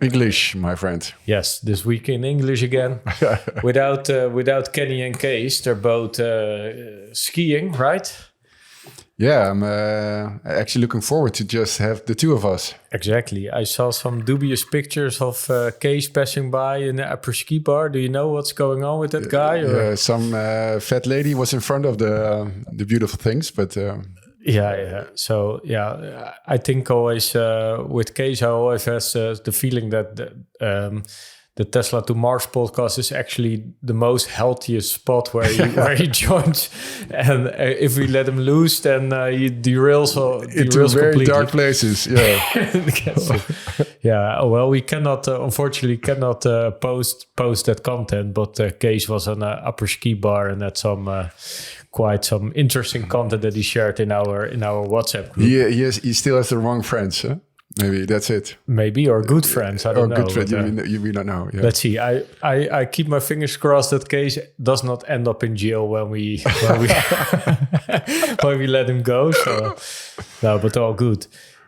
English, my friend. Yes, this week in English again. without Kenny and Kees, they're both skiing, right? Yeah, I'm actually looking forward to just have the two of us. Exactly. I saw some dubious pictures of Kees passing by in the Après-ski bar. Do you know what's going on with that guy? Yeah, some fat lady was in front of the beautiful things, but... Yeah. So, yeah, I think always with Kees, I always has the feeling that the Tesla to Mars podcast is actually the most healthiest spot where he joins. And if we let him loose, then he derails into very completely. dark places. Yeah. Yeah. Well, we unfortunately cannot post that content, but Kees was on an Après-ski bar and had quite some interesting content that he shared in our WhatsApp group. Yeah, he still has the wrong friends, huh? Maybe that's it. Maybe, or good friends. I don't know. Good friends. We don't know. Yeah. Let's see. I keep my fingers crossed that Kees does not end up in jail when we when we let him go. So no, but all good.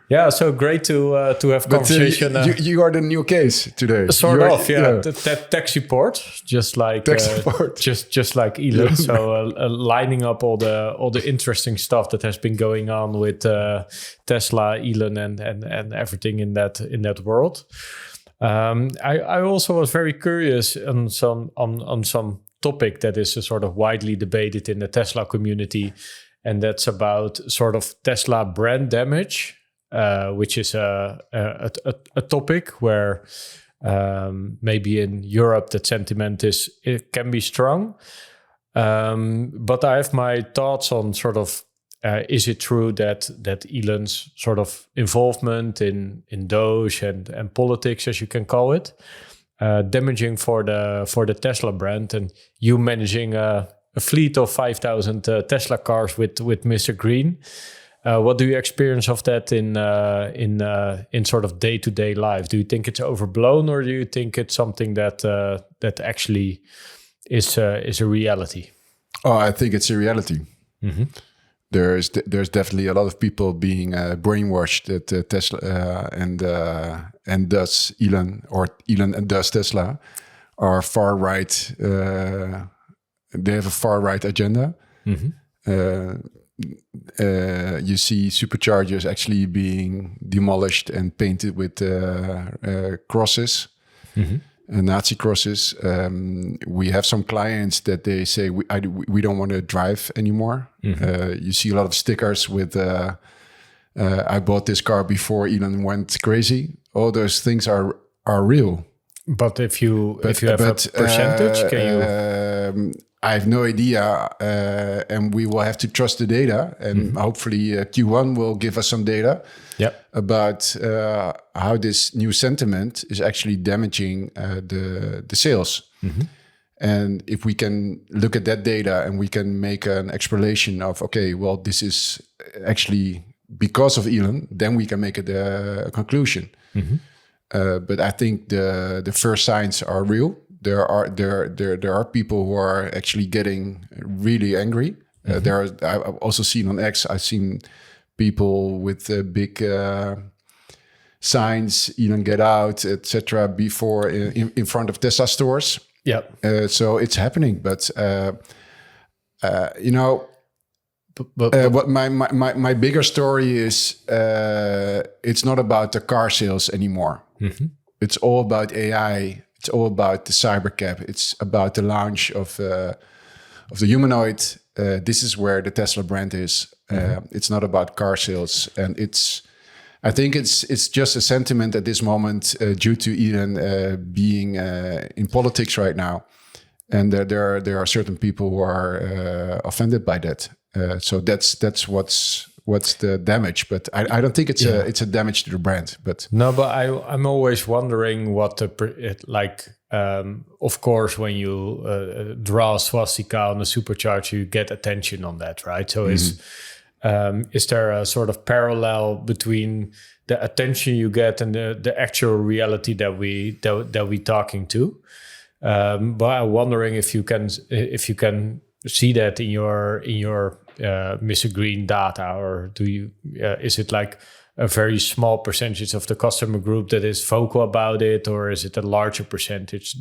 Yeah, so great to have conversation. You are the new Kees today. Sort of, yeah. Tech support, just like just like Elon. So lining up all the interesting stuff that has been going on with Tesla, Elon, and everything in that world. I also was very curious on some topic that is sort of widely debated in the Tesla community, and that's about sort of Tesla brand damage. Which is a topic where maybe in Europe that sentiment it can be strong. But I have my thoughts on sort of is it true that Elon's sort of involvement in DO.G.E and politics, as you can call it, damaging for the Tesla brand, and you managing a fleet of 5,000 Tesla cars with Mr. Green. What do you experience of that in sort of day-to-day life? Do you think it's overblown, or do you think it's something that actually is a reality? Oh, I think it's a reality. Mm-hmm. There's definitely a lot of people being brainwashed that Tesla and thus Elon, or Elon and thus Tesla, are far right. They have a far right agenda. Mm-hmm. You see superchargers actually being demolished and painted with crosses, Nazi crosses. We have some clients that they say we don't want to drive anymore. Mm-hmm. You see a lot of stickers with I bought this car before Elon went crazy. All those things are real. But if you have a percentage, can you? I have no idea, and we will have to trust the data, and hopefully Q1 will give us some data about how this new sentiment is actually damaging the sales. Mm-hmm. And if we can look at that data and we can make an explanation of, okay, well, this is actually because of Elon, then we can make it a conclusion. Mm-hmm. But I think the first signs are real. There are people who are actually getting really angry. I've also seen on X. I've seen people with big signs, Elon get out, etc. Before in front of Tesla stores. Yeah. So it's happening, but you know. What my bigger story is, it's not about the car sales anymore. Mm-hmm. It's all about AI. It's all about the CyberCab. It's about the launch of the humanoid. This is where the Tesla brand is. It's not about car sales, and I think it's just a sentiment at this moment due to Elon being in politics right now, and there are certain people who are offended by that. So that's what's the damage, but I don't think it's a damage to the brand. But no, but I'm always wondering what of course, when you draw a swastika on a supercharger, you get attention on that, right? So is there a sort of parallel between the attention you get and the actual reality that we talking to? But I'm wondering if you can see that in your Mr. Green data, or do you is it like a very small percentage of the customer group that is vocal about it, or is it a larger percentage?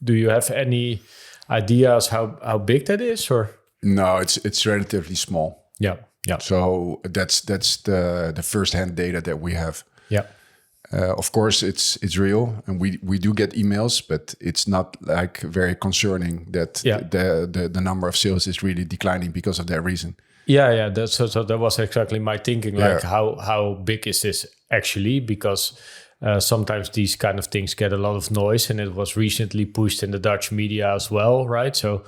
Do you have any ideas how big that is, or? No, it's relatively small. Yeah. So that's the first-hand data that we have. Yeah. Of course, it's real, and we do get emails, but it's not like very concerning that the number of sales is really declining because of that reason. Yeah. So that was exactly my thinking. Like, how big is this actually? Because sometimes these kind of things get a lot of noise, and it was recently pushed in the Dutch media as well, right? So,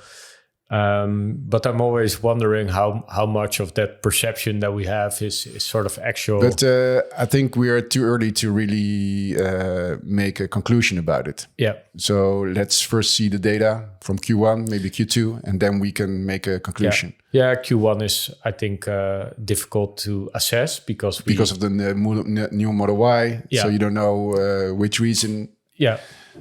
but I'm always wondering how much of that perception that we have is sort of actual. But I think we are too early to really make a conclusion about it. Yeah. So let's first see the data from Q1, maybe Q2, and then we can make a conclusion. Yeah, Q1 is, I think, difficult to assess because of the new Model Y. Yeah. So you don't know which reason. Yeah.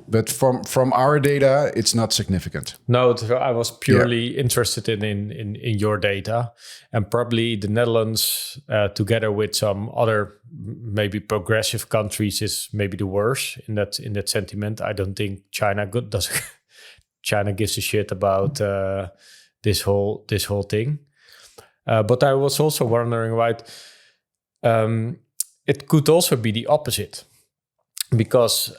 But from our data, it's not significant. No, I was purely interested in your data, and probably the Netherlands, together with some other maybe progressive countries, is maybe the worst in that sentiment. I don't think China gives a shit about this whole thing. But I was also wondering, right? It could also be the opposite. Because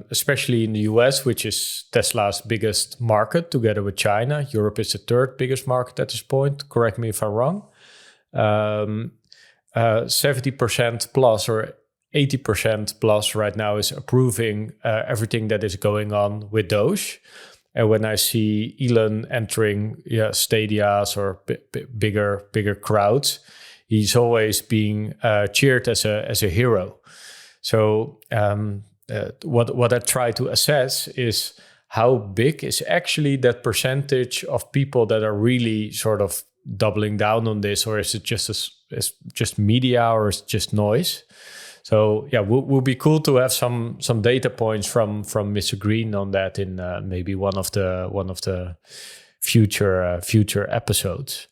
especially in the US, which is Tesla's biggest market together with China, Europe is the third biggest market at this point. Correct me if I'm wrong. 70% plus or 80% plus right now is approving everything that is going on with D.O.G.E. And when I see Elon entering stadias or bigger crowds, he's always being cheered as a hero. So what I try to assess is how big is actually that percentage of people that are really sort of doubling down on this, or is it just media, or is it just noise? So would be cool to have some data points from Mr. Green on that in maybe one of the future episodes.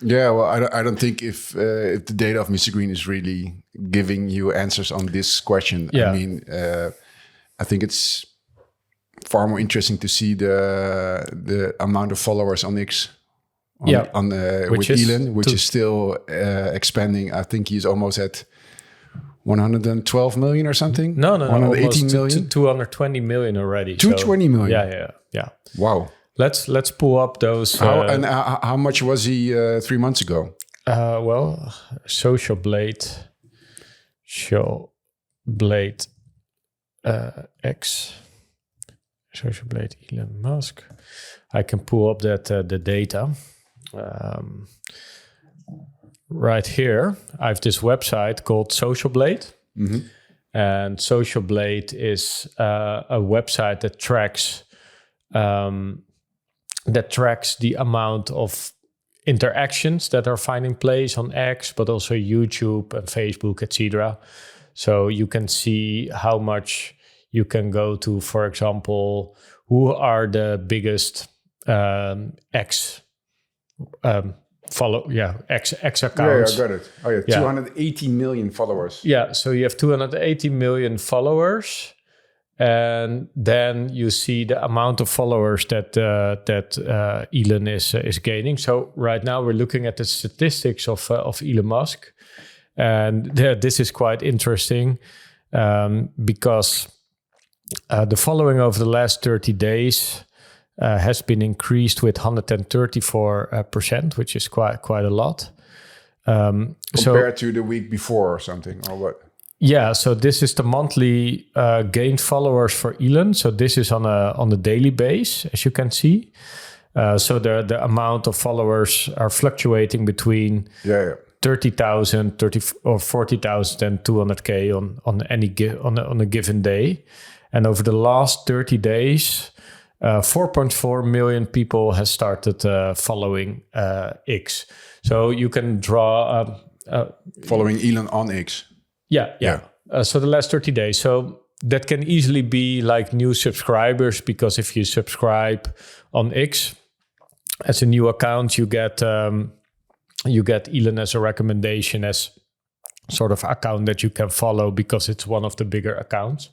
Yeah, well, I don't think if the data of Mr. Green is really giving you answers on this question. Yeah. I mean, I think it's far more interesting to see the amount of followers on X. With Elon, which is still expanding. I think he's almost at 112 million or something. No, 118 million, 220 million already. 220 million. Yeah. Wow. Let's pull up those. How much was he 3 months ago? Well, Social Blade X, Social Blade Elon Musk. I can pull up that the data. Right here, I have this website called Social Blade. Mm-hmm. And Social Blade is a website that tracks the amount of interactions that are finding place on X, but also YouTube and Facebook, etc. So you can see how much you can go to, for example, who are the biggest X X accounts. Yeah, I got it. Oh yeah, 280 million followers. Yeah, so you have 280 million followers. And then you see the amount of followers that Elon is gaining. So right now we're looking at the statistics of Elon Musk, and this is quite interesting because the following over the last 30 days has been increased with 134%, which is quite a lot. Compared to the week before or something, or what? Yeah, so this is the monthly gained followers for Elon. So this is on a daily base, as you can see. So the amount of followers are fluctuating between 30,000, 30 or 40,000 and 200K on a given day. And over the last 30 days, 4.4 million people has started following X. So you can draw following Elon on X. Yeah. So the last 30 days. So that can easily be like new subscribers, because if you subscribe on X as a new account, you get Elon as a recommendation as sort of account that you can follow because it's one of the bigger accounts.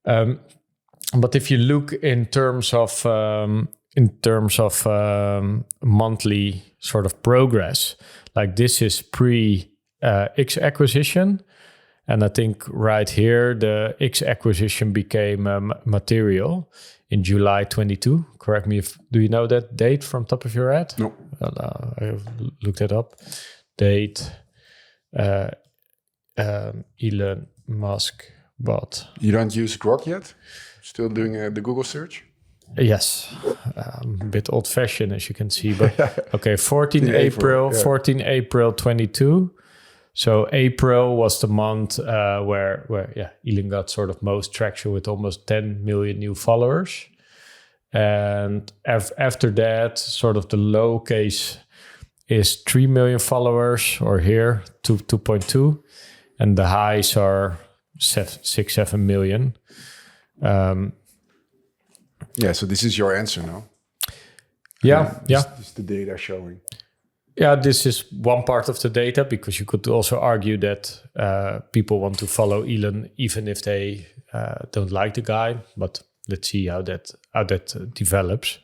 But if you look in terms of monthly sort of progress, like this is pre-X acquisition. And I think right here, the X acquisition became material in July 22. Correct me do you know that date from top of your head? No. I looked it up. Date, Elon Musk bought. You don't use Grok yet? Still doing the Google search? Yes, a bit old-fashioned as you can see, but okay. 14 April 22. So April was the month where Elon got sort of most traction with almost 10 million new followers, and after that, sort of the low case is 3 million followers, or here 2.2, and the highs are 6-7 million. So this is your answer now. This is the data showing. Yeah, this is one part of the data, because you could also argue that people want to follow Elon even if they don't like the guy. But let's see how that develops.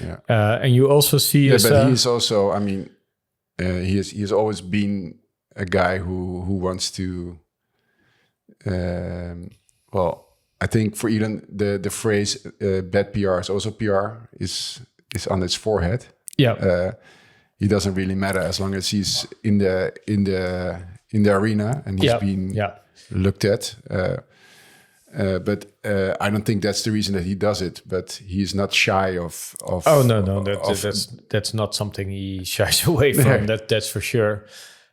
Yeah, and you also see. Yeah, but he is also. I mean, he has always been a guy who wants to. I think for Elon, the phrase "bad PR is also PR" is on his forehead. Yeah. He doesn't really matter as long as he's in the arena and he's being looked at. But I don't think that's the reason that he does it. But he's not shy of. Oh no, that's not something he shies away from. That's for sure.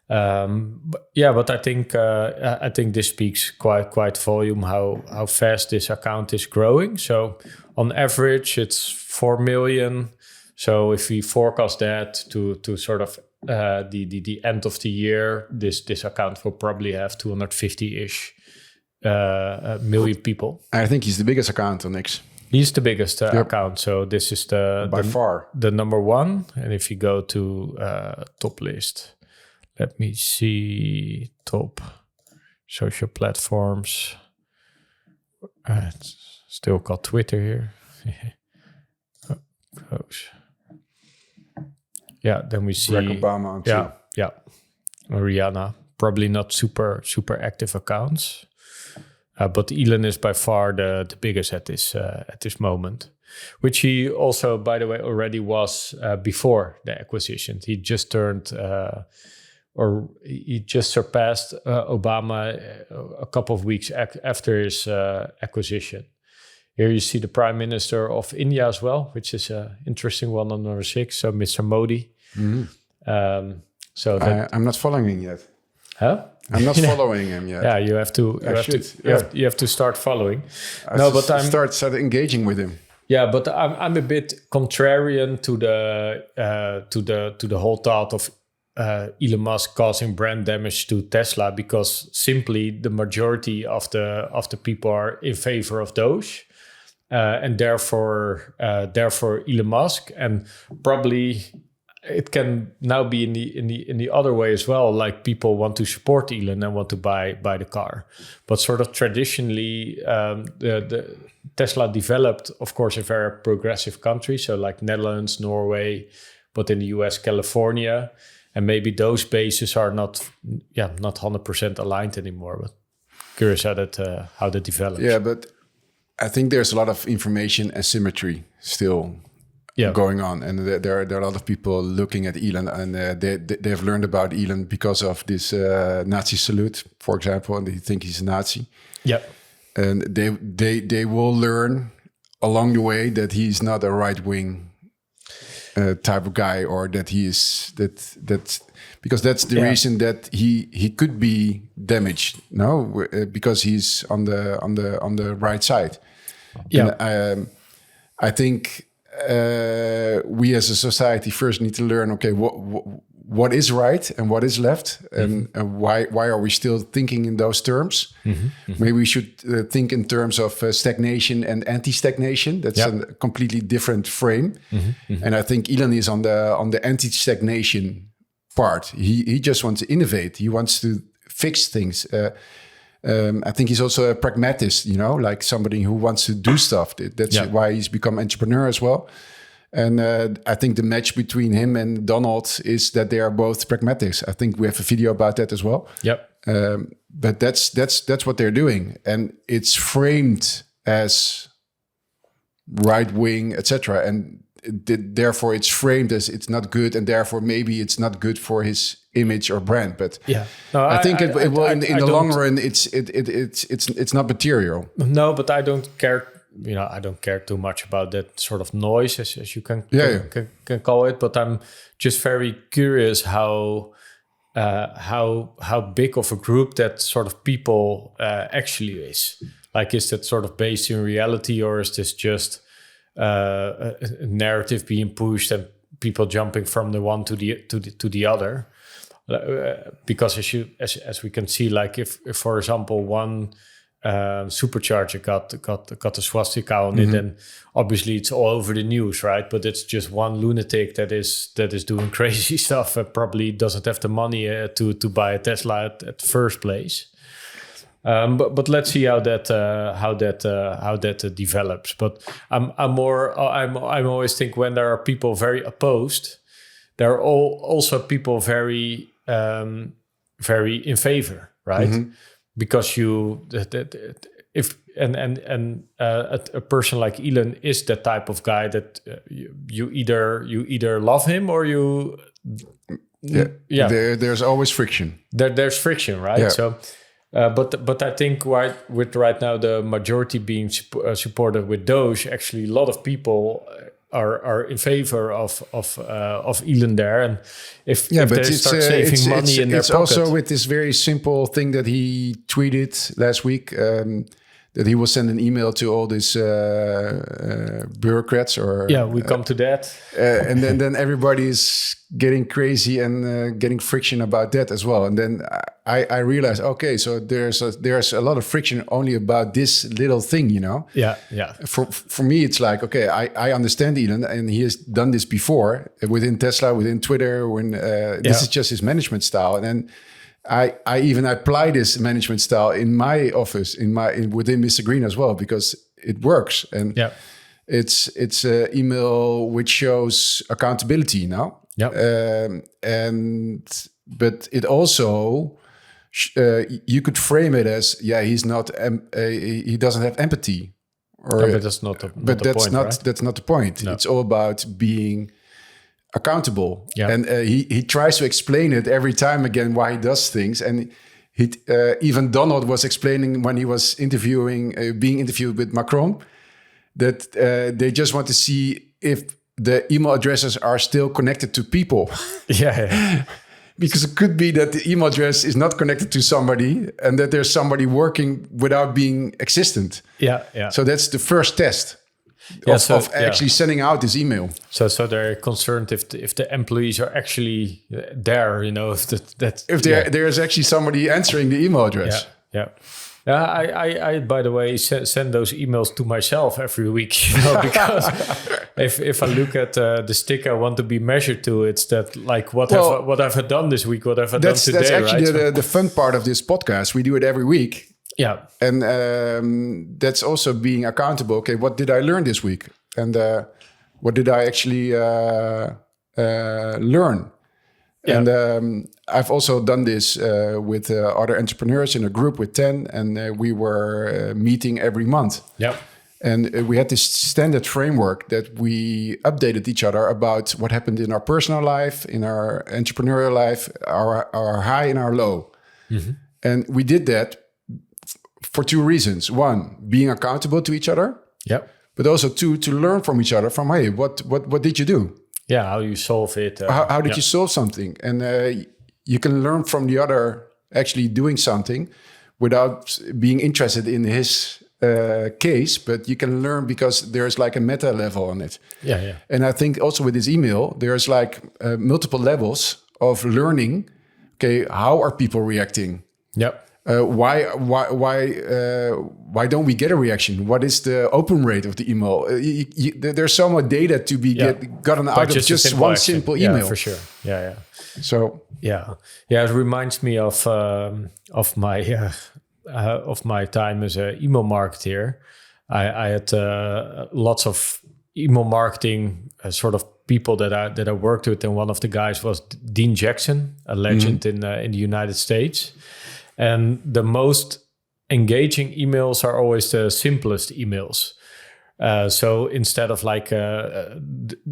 But I think this speaks quite volume how fast this account is growing. So on average, it's 4 million. So if we forecast that to sort of the end of the year, this account will probably have 250-ish million people. I think he's the biggest account on X. He's the biggest account. So this is by far the number one. And if you go to top list, let me see top social platforms. It's still called Twitter here. Close. Yeah, then we see Barack Obama on two. Yeah. Rihanna, probably not super active accounts, but Elon is by far the biggest at this moment, which he also, by the way, already was before the acquisition. He just turned he just surpassed Obama a couple of weeks after his acquisition. Here you see the Prime Minister of India as well, which is an interesting one on number 6. So Mr. Modi. Mm-hmm. I'm not following him yet. Huh? I'm not following him yet. Yeah, you have to. You have to start following. I start engaging with him. Yeah, but I'm a bit contrarian to the whole thought of Elon Musk causing brand damage to Tesla, because simply the majority of the people are in favor of D.O.G.E. And therefore Elon Musk, and probably it can now be in the other way as well. Like people want to support Elon and want to buy the car, but sort of traditionally, the Tesla developed, of course, a very progressive country, so like Netherlands, Norway, but in the US, California, and maybe those bases are not 100% aligned anymore. But curious how that develops. Yeah, but I think there's a lot of information asymmetry still going on, and there are a lot of people looking at Elon, and they have learned about Elon because of this Nazi salute, for example, and they think he's a Nazi. Yeah, and they will learn along the way that he's not a right wing type of guy, or that he is that because that's the reason that he could be damaged. No, because he's on the right side. Yeah, and, I think we as a society first need to learn. Okay, what is right and what is left, and why are we still thinking in those terms? Maybe we should think in terms of stagnation and anti-stagnation. That's a completely different frame. And I think Elon is on the anti-stagnation part. He just wants to innovate. He wants to fix things. I think he's also a pragmatist, like somebody who wants to do stuff. That's why he's become entrepreneur as well. And I think the match between him and Donald is that they are both pragmatics. I think we have a video about that as well. Yep. But that's what they're doing, and it's framed as right wing, etc. And therefore, it's framed as it's not good, and therefore maybe it's not good for his image or brand. But I think it will in the long run. It's not material. No, but I don't care. I don't care too much about that sort of noise, as you can call it. But I'm just very curious how big of a group that sort of people actually is. Like, is that sort of based in reality, or is this just a narrative being pushed and people jumping from the one to the other? Because as we can see, like if for example one supercharger got a swastika on it, and obviously it's all over the news, right? But it's just one lunatic that is doing crazy stuff and probably doesn't have the money to buy a Tesla at the first place. But let's see how that develops. But I'm always think when there are people very opposed, there are also people very very in favor, right? Because a person like Elon is that type of guy that you either love him or you there's always friction. There's friction, right? Yeah. So but I think with right now the majority being supported with D.O.G.E, actually a lot of people are in favor of Elon there, and if they start saving money in their pocket. It's also with this very simple thing that he tweeted last week, that he will send an email to all these bureaucrats. We come to that, and then everybody's getting crazy and getting friction about that as well. And then I realized, okay, so there's a lot of friction only about this little thing, Yeah. For me, it's like, okay, I understand Elon, and he has done this before within Tesla, within Twitter. When this is just his management style, and then I even apply this management style in my office, within Mr. Green as well, because it works. And it's an email which shows accountability now. But it also you could frame it as he's not he doesn't have empathy, but that's not the point, right? That's not the point. No. It's all about being accountable, and he tries to explain it every time again why he does things. And he even Donald was explaining when he was being interviewed with Macron, that they just want to see if the email addresses are still connected to people. Because it could be that the email address is not connected to somebody, and that there's somebody working without being existent. So that's the first test of actually sending out this email. So they're concerned if the employees are actually there, if there's actually somebody answering the email address. I by the way send those emails to myself every week, because if I look at the stick I want to be measured to, it's that like what have I done this week, what have I done today. That's actually right? the fun part of this podcast. We do it every week. And that's also being accountable. Okay, what did I learn this week, and what did I actually learn? And I've also done this with other entrepreneurs in a group with 10, and we were meeting every month. And we had this standard framework that we updated each other about what happened in our personal life, in our entrepreneurial life, our high and our low. And we did that for two reasons. One, being accountable to each other. But also two, to learn from each other from, hey, what did you do? How you solve it. How did you solve something? And you can learn from the other actually doing something without being interested in his case, but you can learn because there's like a meta level on it. And I think also with this email, there's like multiple levels of learning. Okay, how are people reacting? Why don't we get a reaction? What is the open rate of the email? There's so much data to be gotten out of just one simple email. Yeah, for sure. Yeah. So it reminds me of my time as an email marketeer. I had lots of email marketing sort of people that I worked with, and one of the guys was Dean Jackson, a legend in the United States. And the most engaging emails are always the simplest emails. So instead of like the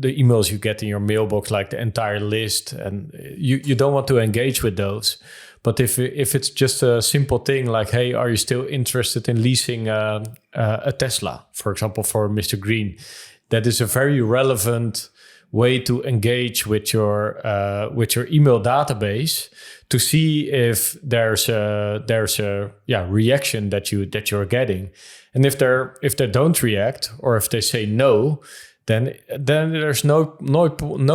emails you get in your mailbox, like the entire list, and you don't want to engage with those. But if it's just a simple thing like, hey, are you still interested in leasing a Tesla, for example, for Mr. Green? That is a very relevant way to engage with your email database to see if there's a reaction that you're getting. And if they don't react, or if they say no, then there's no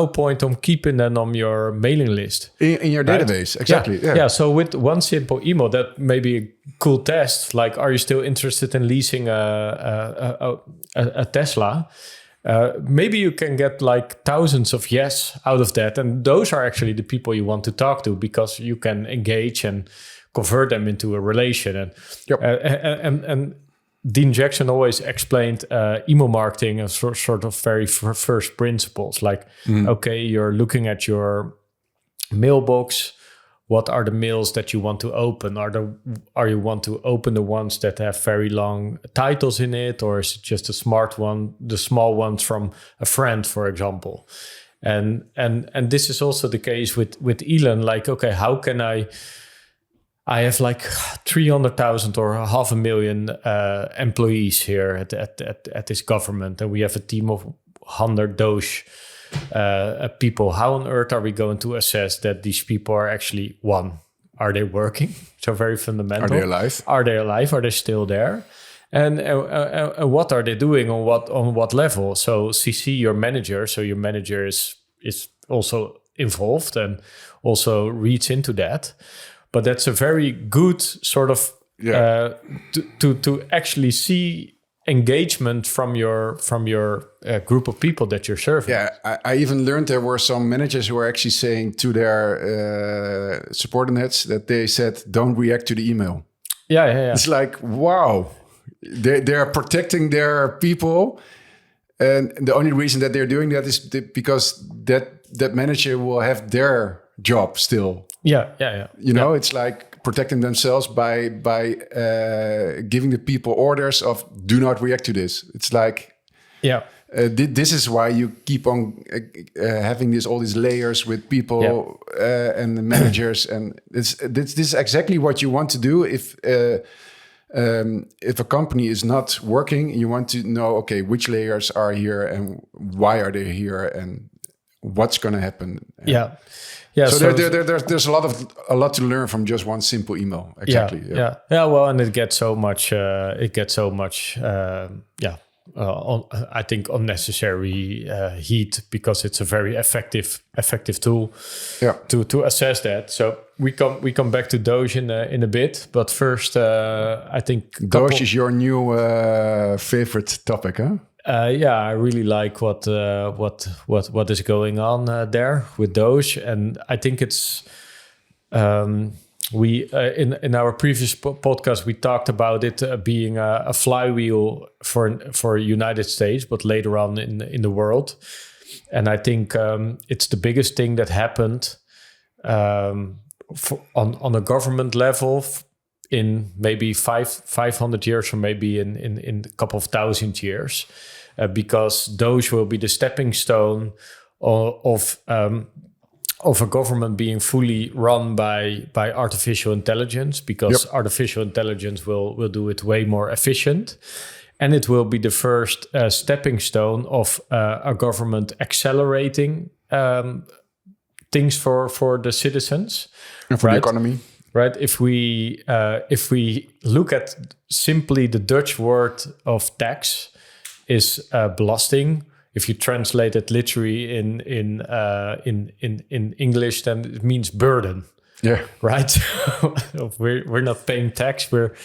point on keeping them on your mailing list in your database. Exactly. Yeah. So with one simple email, that may be a cool test. Like, are you still interested in leasing a Tesla? Maybe you can get like thousands of yes out of that, and those are actually the people you want to talk to, because you can engage and convert them into a relation. And and Dean Jackson always explained email marketing as sort of very first principles. Like, okay, you're looking at your mailbox. What are the mails that you want to open? Are you want to open the ones that have very long titles in it, or is it just a smart one, the small ones from a friend, for example? And this is also the case with Elon. Like, okay, how can I have like 300,000 or 500,000 employees here at this government, and we have a team of 100 D.O.G.E. People. How on earth are we going to assess that these people are actually, one, are they working? So very fundamental. Are they alive? Are they alive? Are they still there? And what are they doing on what level? So CC your manager. So your manager is also involved and also reads into that. But that's a very good sort of to actually see engagement from your group of people that you're serving. Yeah, I even learned there were some managers who were actually saying to their subordinates that they said, don't react to the email. Yeah. It's like, wow, they're protecting their people. And the only reason that they're doing that is because that manager will have their job still. Yeah. You know, it's like protecting themselves by giving the people orders of do not react to this. It's like, this is why you keep on having all these layers with people and the managers, and this is exactly what you want to do if a company is not working. You want to know, okay, which layers are here and why are they here and what's going to happen. Yeah, so there's a lot to learn from just one simple email. Exactly. Yeah. Well, and it gets so much. I think unnecessary heat, because it's a very effective tool. To assess that. So we come back to D.O.G.E. in a bit, but first I think D.O.G.E. is your new favorite topic, huh? I really like what is going on there with D.O.G.E. and I think it's we in our previous podcast we talked about it being a flywheel for United States, but later on in the world, and I think it's the biggest thing that happened on a government level in maybe 500 years, or maybe in a couple of thousand years, because D.O.G.E. will be the stepping stone of a government being fully run by artificial intelligence, because artificial intelligence will do it way more efficient. And it will be the first stepping stone of a government accelerating things for the citizens. And for the economy. Right. If we look at simply the Dutch word of tax is belasting. If you translate it literally in English, then it means burden. Yeah. Right. we're not paying tax. We're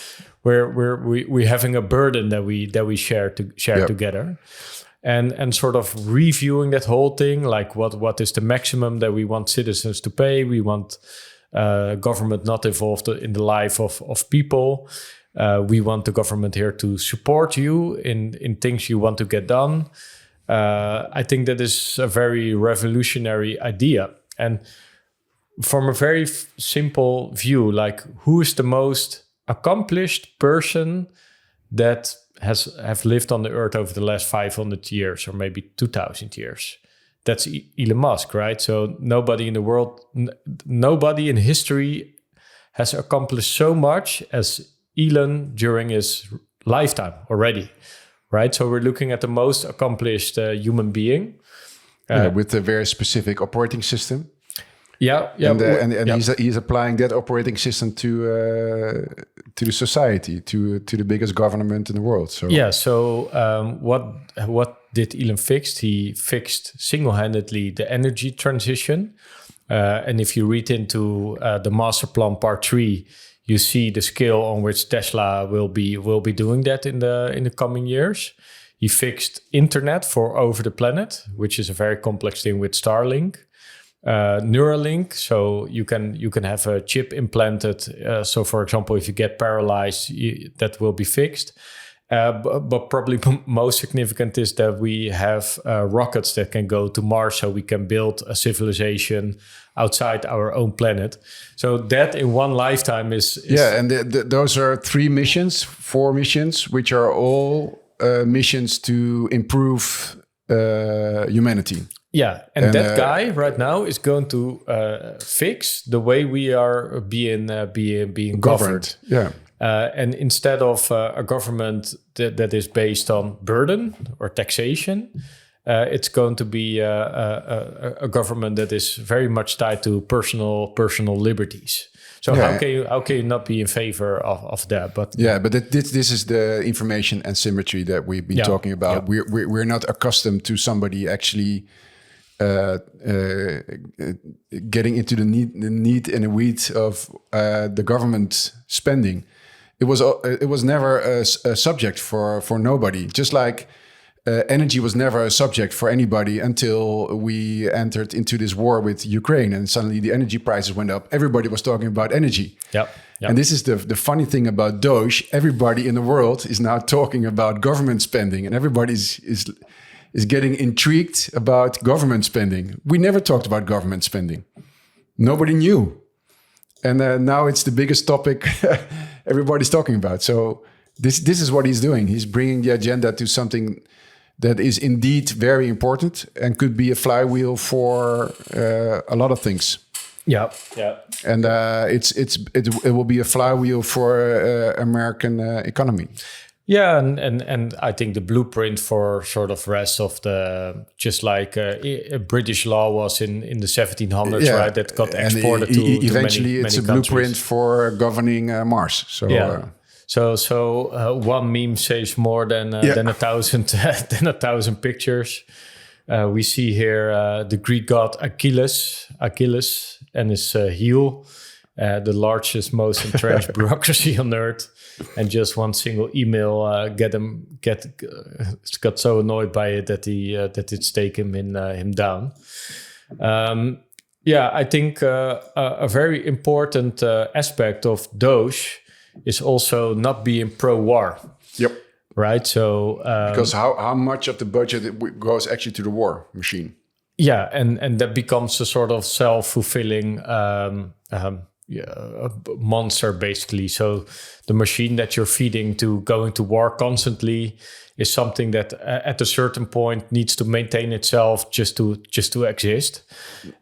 having a burden that we share together. And sort of reviewing that whole thing, like what is the maximum that we want citizens to pay? We want government not involved in the life of people. We want the government here to support you in things you want to get done. I think that is a very revolutionary idea. And from a very simple view, like who is the most accomplished person that have lived on the earth over the last 500 years or maybe 2000 years? That's Elon Musk, right? So nobody in the world, nobody in history has accomplished so much as Elon during his lifetime already, right? So we're looking at the most accomplished human being. With a very specific operating system. Yeah. And he's applying that operating system to the society, to the biggest government in the world. So what did Elon fix? He fixed single-handedly the energy transition. And if you read into the master plan part 3, you see the scale on which Tesla will be doing that in the coming years. He fixed internet for over the planet, which is a very complex thing with Starlink. Neuralink, so you can have a chip implanted. So, for example, if you get paralyzed, that will be fixed. But probably most significant is that we have rockets that can go to Mars, so we can build a civilization outside our own planet. So that in one lifetime is and those are 4 missions, which are all missions to improve humanity. Yeah, and that guy right now is going to fix the way we are being governed. Yeah, and instead of a government that is based on burden or taxation, it's going to be a government that is very much tied to personal liberties. So how can you not be in favor of that? But this is the information asymmetry that we've been talking about. Yeah. We're not accustomed to somebody actually getting into the need and the weeds of the government spending. It was never a subject for nobody. Just like energy was never a subject for anybody until we entered into this war with Ukraine, and suddenly the energy prices went up. Everybody was talking about energy. Yep. And this is the funny thing about DOGE. Everybody in the world is now talking about government spending, and everybody is getting intrigued about government spending. We never talked about government spending. Nobody knew. And now it's the biggest topic everybody's talking about. So this is what he's doing. He's bringing the agenda to something that is indeed very important and could be a flywheel for a lot of things. Yeah. And it will be a flywheel for American economy. Yeah, and I think the blueprint for sort of rest of the, just like British law was in the 1700s, right? That got exported to eventually many it's a countries. Blueprint for governing Mars. So So one meme says more than a thousand pictures. We see here the Greek god Achilles, and his heel, the largest, most entrenched bureaucracy on earth. And just one single email got so annoyed by it that it's taken him down. I think a very important aspect of DOGE is also not being pro-war. Yep. Right. So because how much of the budget goes actually to the war machine? Yeah, and that becomes a sort of self-fulfilling a monster, basically. So the machine that you're feeding to going to war constantly is something that at a certain point needs to maintain itself just to exist.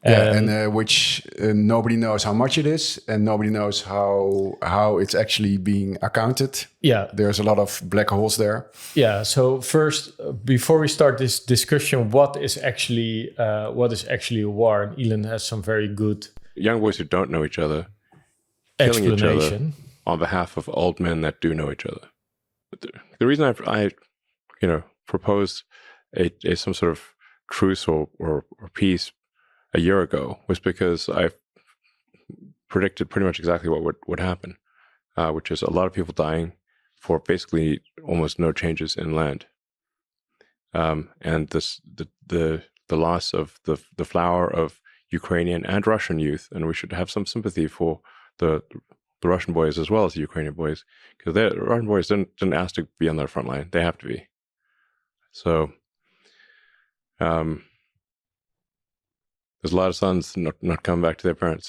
Which nobody knows how much it is, and nobody knows how it's actually being accounted. Yeah, there's a lot of black holes there. Yeah. So first, before we start this discussion, what is actually a war? And Elon has some very good young boys who don't know each other killing each other on behalf of old men that do know each other. But the reason I proposed some sort of truce or peace a year ago was because I predicted pretty much exactly what would happen, which is a lot of people dying for basically almost no changes in land, and the loss of the flower of Ukrainian and Russian youth. And we should have some sympathy for the Russian boys as well as the Ukrainian boys, because the Russian boys didn't ask to be on their front line; they have to be. So, there's a lot of sons not coming back to their parents,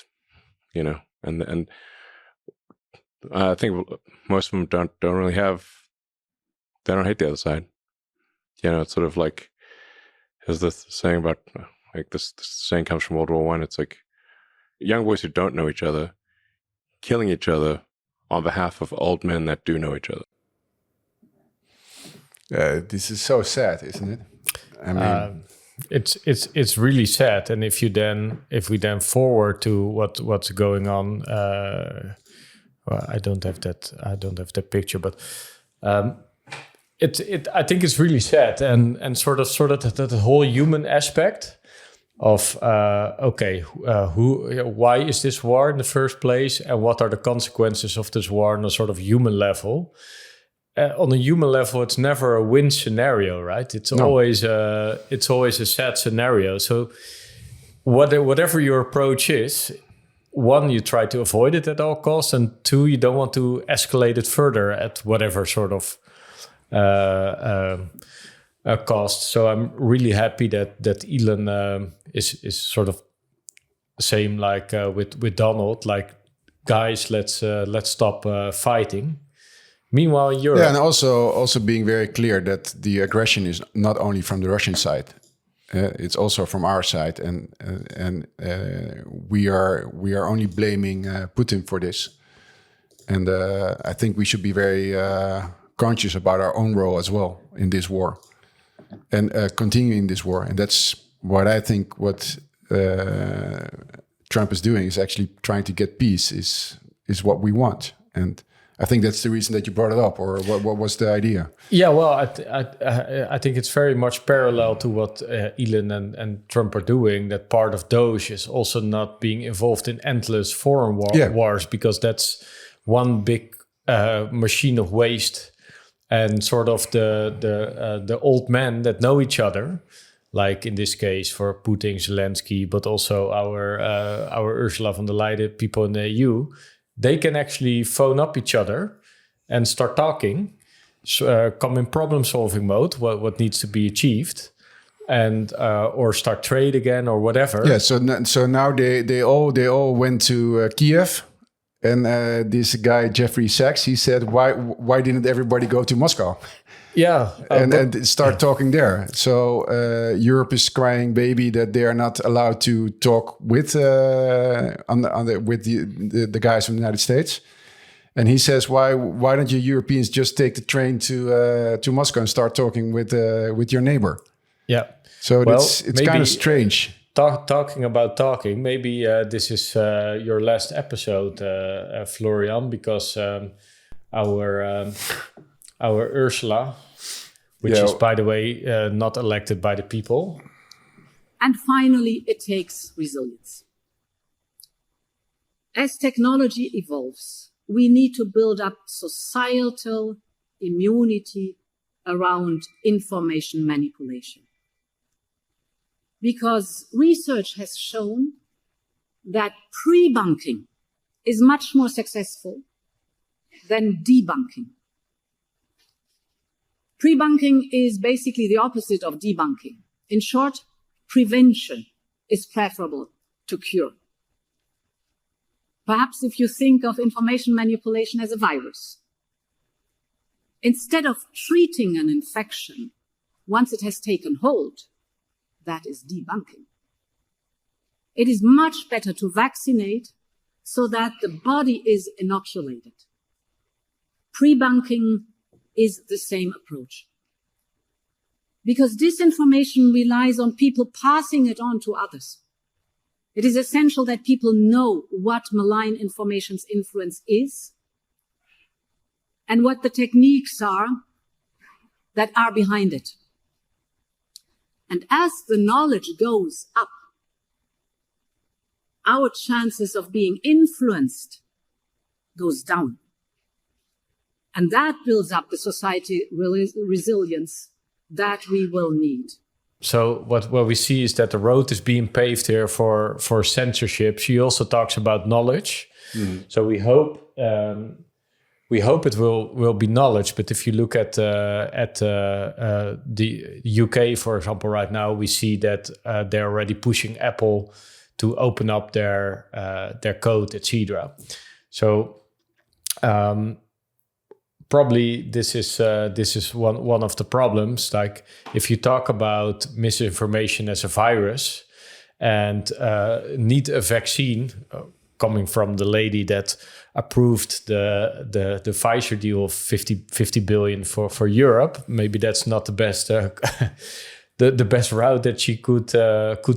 and I think most of them don't really they don't hate the other side. It's sort of like, there's this saying about, like this saying comes from World War I. It's like young boys who don't know each other killing each other on behalf of old men that do know each other. This is so sad, isn't it? I mean, it's really sad. And if we then forward to what's going on, well, I don't have that picture, but I think it's really sad, and sort of that whole human aspect of why is this war in the first place, and what are the consequences of this war on a sort of human level. On a human level, it's never a win scenario, right? It's always a sad scenario. So whatever your approach is, one, you try to avoid it at all costs, and two, you don't want to escalate it further at whatever sort of cost. So I'm really happy that Elon is sort of the same like with Donald, like, guys, let's stop fighting. Meanwhile, in Europe, and also being very clear that the aggression is not only from the Russian side, it's also from our side, and we are only blaming Putin for this, and I think we should be very conscious about our own role as well in this war, and continuing this war. And that's what I think what Trump is doing, is actually trying to get peace, is what we want. And I think that's the reason that you brought it up, or what was the idea? Yeah, well, I think it's very much parallel to what Elon and Trump are doing, that part of D.O.G.E. is also not being involved in endless foreign wars, because that's one big machine of waste, and sort of the old men that know each other, like in this case for Putin, Zelensky, but also our Ursula von der Leyen, people in the EU, they can actually phone up each other and start talking, come in problem-solving mode, what needs to be achieved, and or start trade again or whatever. Yeah. So now they all went to Kiev, and this guy Jeffrey Sachs, he said, why didn't everybody go to Moscow? Yeah, and start talking there. So Europe is crying baby that they are not allowed to talk with the guys from the United States. And he says, why don't you Europeans just take the train to Moscow and start talking with your neighbor? Yeah. So it's kind of strange. Talking about talking. Maybe this is your last episode, Florian, because our Ursula, which is, by the way, not elected by the people. And finally, it takes resilience. As technology evolves, we need to build up societal immunity around information manipulation. Because research has shown that pre-bunking is much more successful than debunking. Pre-bunking is basically the opposite of debunking. In short, prevention is preferable to cure. Perhaps if you think of information manipulation as a virus, instead of treating an infection once it has taken hold, that is debunking. It is much better to vaccinate so that the body is inoculated. Pre-bunking is the same approach. Because disinformation relies on people passing it on to others. It is essential that people know what malign information's influence is and what the techniques are that are behind it. And as the knowledge goes up, our chances of being influenced goes down. And that builds up the society resilience that we will need. So what we see is that the road is being paved here for censorship. She also talks about knowledge. So we hope it will be knowledge. But if you look at the UK, for example, right now, we see that they're already pushing Apple to open up their code, etc. So probably this is one of the problems. Like if you talk about misinformation as a virus and need a vaccine, coming from the lady that approved the Pfizer deal of 50 billion for Europe, maybe that's not the best the best route that she could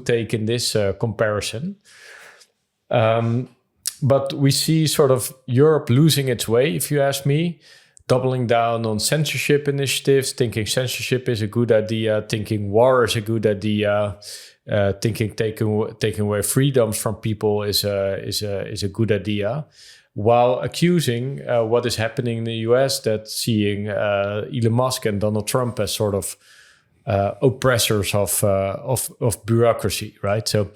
take in this comparison. But we see sort of Europe losing its way, if you ask me, doubling down on censorship initiatives, thinking censorship is a good idea, thinking war is a good idea, thinking taking away freedoms from people is a good idea, while accusing what is happening in the US, that seeing Elon Musk and Donald Trump as sort of oppressors of bureaucracy, right? So,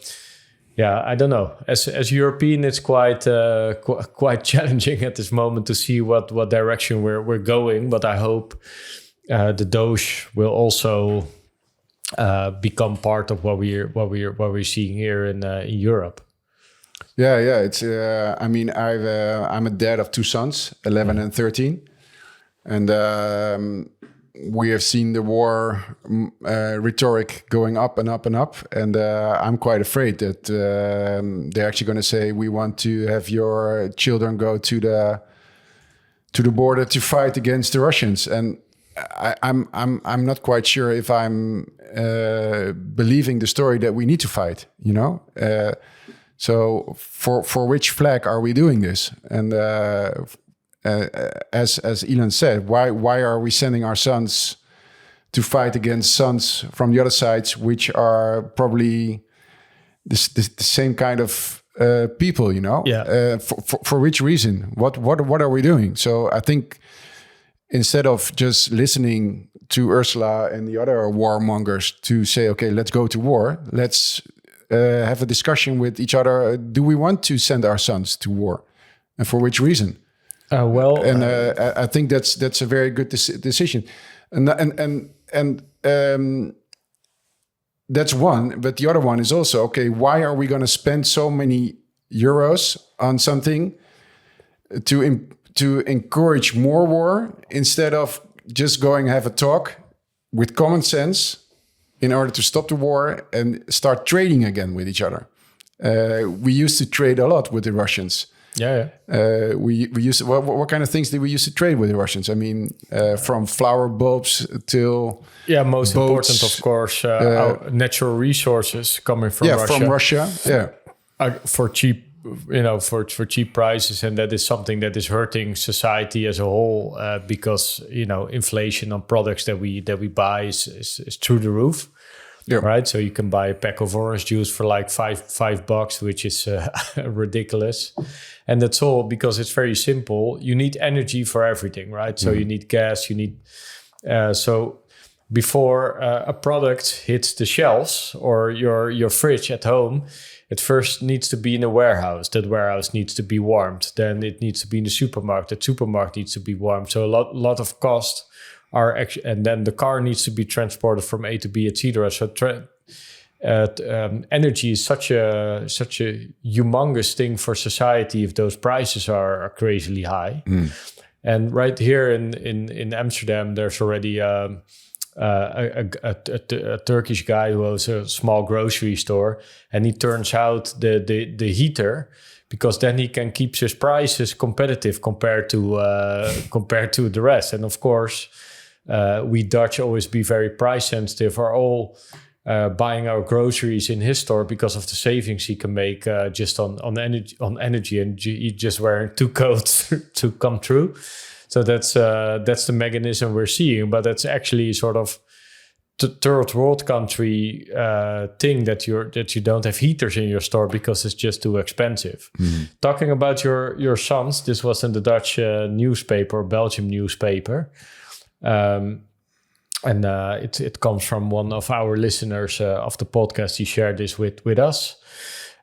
yeah, I don't know. As European, it's quite challenging at this moment to see what direction we're going. But I hope the D.O.G.E will also become part of what we're seeing here in Europe. Yeah. It's. I mean, I'm a dad of two sons, 11 and 13, and we have seen the war rhetoric going up and up and up, and I'm quite afraid that they're actually going to say, we want to have your children go to the border to fight against the Russians, and I'm not quite sure if I'm believing the story that we need to fight. You know, so for which flag are we doing this? And as Elon said, why are we sending our sons to fight against sons from the other sides, which are probably the same kind of people, you know? Yeah. For which reason? What are we doing? So I think instead of just listening to Ursula and the other warmongers to say, okay, let's go to war, let's have a discussion with each other. Do we want to send our sons to war, and for which reason? I think that's a very good decision, and that's one. But the other one is also, okay, why are we going to spend so many euros on something to encourage more war instead of just going have a talk with common sense in order to stop the war and start trading again with each other? We used to trade a lot with the Russians. Yeah. We used to, what kind of things did we used to trade with the Russians? I mean, from flower bulbs till most boats, important, of course, our natural resources coming from Russia. From Russia, for cheap, for cheap prices, and that is something that is hurting society as a whole because inflation on products that we buy is through the roof. Yeah. Right. So you can buy a pack of orange juice for like $5, which is ridiculous. And that's all because it's very simple. You need energy for everything, right? So you need gas, you need... so before a product hits the shelves or your fridge at home, it first needs to be in a warehouse. That warehouse needs to be warmed. Then it needs to be in the supermarket. That supermarket needs to be warmed. So a lot of cost are actually, and then the car needs to be transported from A to B, etc. So energy is such a humongous thing for society if those prices are crazily high. And right here in Amsterdam, there's already a Turkish guy who owns a small grocery store, and he turns out the heater, because then he can keep his prices competitive compared to the rest. And of course, we Dutch always be very price sensitive, are all buying our groceries in his store because of the savings he can make just on energy, and he just wearing 2 coats to come through. So that's the mechanism we're seeing, but that's actually sort of third world country thing that you don't have heaters in your store because it's just too expensive. Talking about your sons, this was in the Dutch newspaper, Belgium newspaper, and it comes from one of our listeners of the podcast. He shared this with us.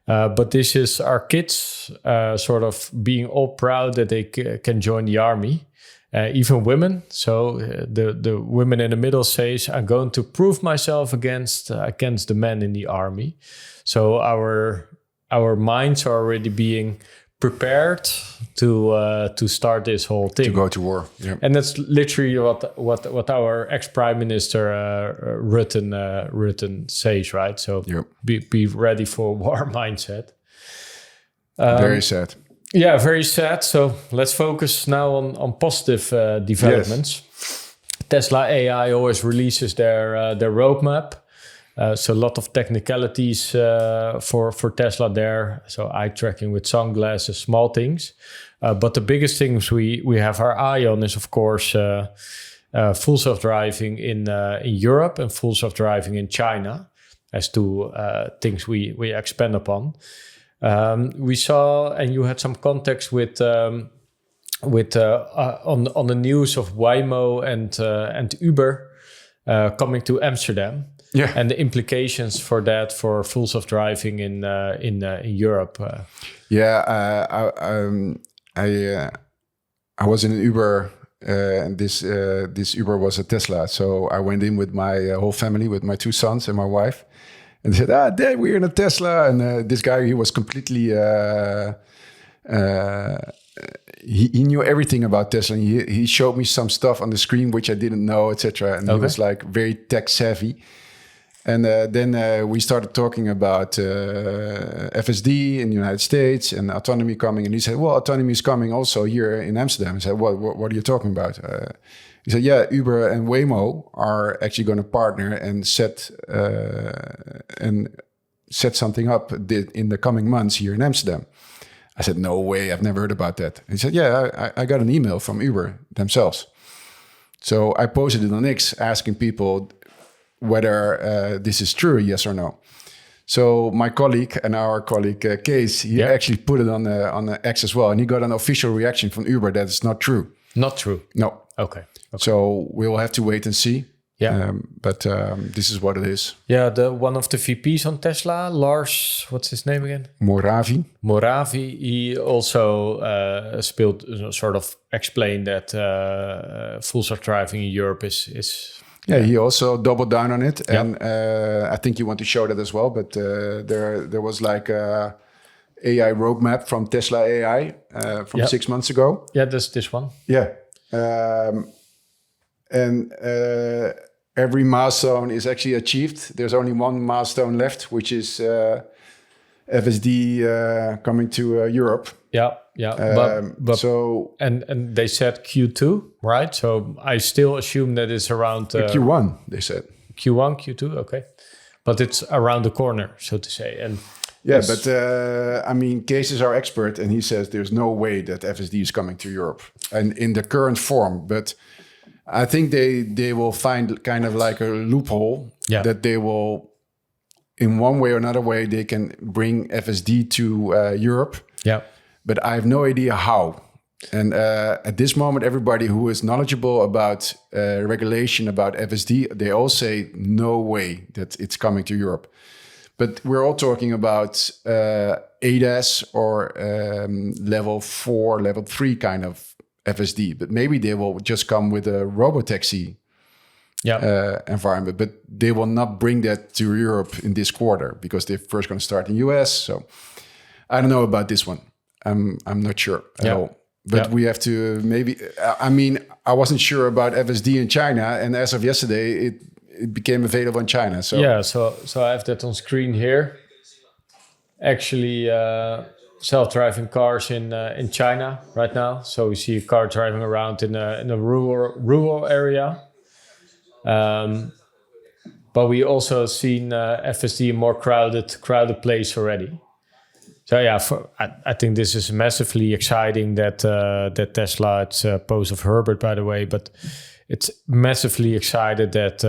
But this is our kids sort of being all proud that they can join the army. Even women. So the women in the middle says, I'm going to prove myself against the men in the army. So our minds are already being prepared to start this whole thing. To go to war. Yeah. And that's literally what our ex-prime minister Rutte says, right? So be ready for war mindset. Very sad. Yeah, very sad. So let's focus now on positive developments. Yes. Tesla AI always releases their roadmap. So a lot of technicalities for Tesla there. So eye tracking with sunglasses, small things. But the biggest things we have our eye on is, of course, full self-driving in Europe and full self-driving in China as two things we expand upon. We saw, and you had some context with on the news of Waymo and Uber coming to Amsterdam, and the implications for that for full self-driving in Europe. I was in an Uber, and this Uber was a Tesla, so I went in with my whole family, with my 2 sons and my wife. And they said, Dad, we're in a Tesla. And this guy, he was completely, he knew everything about Tesla. And he showed me some stuff on the screen, which I didn't know, etc. And he was like very tech savvy. And then we started talking about FSD in the United States and autonomy coming. And he said, well, autonomy is coming also here in Amsterdam. I said, what are you talking about? He said, yeah, Uber and Waymo are actually going to partner and set something up in the coming months here in Amsterdam. I said, no way, I've never heard about that. He said, yeah, I got an email from Uber themselves. So I posted it on X asking people whether this is true, yes or no. So my colleague and our colleague Kees, he actually put it on the X as well. And he got an official reaction from Uber that it's not true. Not true? No. Okay. So we will have to wait and see. Yeah. But this is what it is. Yeah, one of the VPs on Tesla, Lars, what's his name again? Moravi, he also sort of explained that full self-driving in Europe is Yeah, he also doubled down on it. And I think you want to show that as well. But there was like a AI roadmap from Tesla AI from 6 months ago. Yeah, this one. Yeah. And every milestone is actually achieved. There's only one milestone left, which is FSD coming to Europe. Yeah. But so and they said Q2, right? So I still assume that it's around Q1. They said Q1, Q2. Okay, but it's around the corner, so to say. And yeah, but I mean, Kees is our expert, and he says there's no way that FSD is coming to Europe, and in the current form. But I think they will find kind of like a loophole that they will, in one way or another way, they can bring FSD to Europe. Yeah. But I have no idea how. And at this moment, everybody who is knowledgeable about regulation about FSD, they all say no way that it's coming to Europe. But we're all talking about ADAS or level 4, level 3 kind of FSD. But maybe they will just come with a RoboTaxi environment. But they will not bring that to Europe in this quarter because they're first going to start in US. So I don't know about this one. I'm not sure at all. But we have to maybe... I mean, I wasn't sure about FSD in China. And as of yesterday, it became available in China. So yeah, so I have that on screen here. Actually, self-driving cars in China right now. So we see a car driving around in a rural area. But we also seen FSD in more crowded place already. So yeah, I think this is massively exciting that Tesla, it's post of Herbert, by the way, but it's massively excited that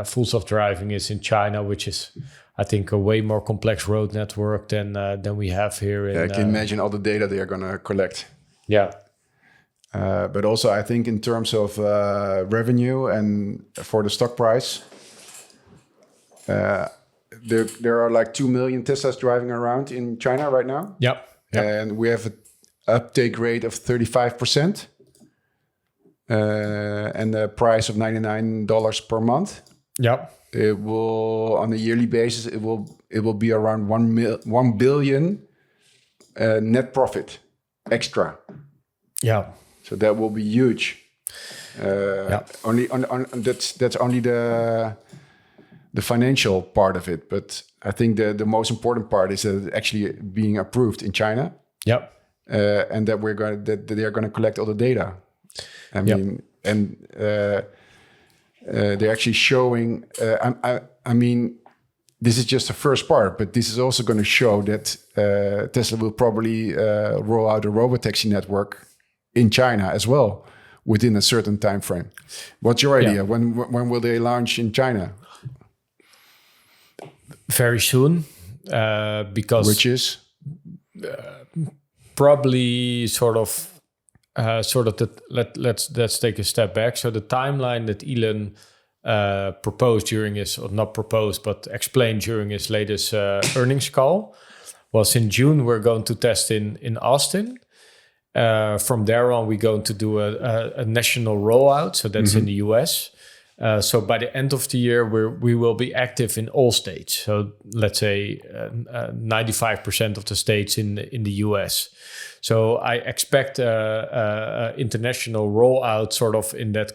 full self-driving is in China, which is, I think, a way more complex road network than we have here. I can imagine all the data they are going to collect. Yeah. But also, I think in terms of revenue and for the stock price, there are like 2 million Teslas driving around in China right now. Yep. And we have an uptake rate of 35%. And a price of $99 per month. Yep. It will, on a yearly basis, it will be around 1 billion net profit extra. Yeah. So that will be huge. Only that's only the financial part of it, but I think the most important part is that it's actually being approved in China. Yep. And that they are going to collect all the data. I mean, and they're actually showing. I mean, this is just the first part, but this is also going to show that Tesla will probably roll out a RoboTaxi network in China as well within a certain time frame. What's your idea? When will they launch in China? Very soon, because which is probably sort of let's take a step back. So the timeline that Elon proposed during his, or not proposed, but explained during his latest earnings call was in June. We're going to test in Austin. From there on, we're going to do a national rollout. So that's in the US. So by the end of the year, we will be active in all states. So let's say 95% of the states in the US. So I expect international rollout sort of in that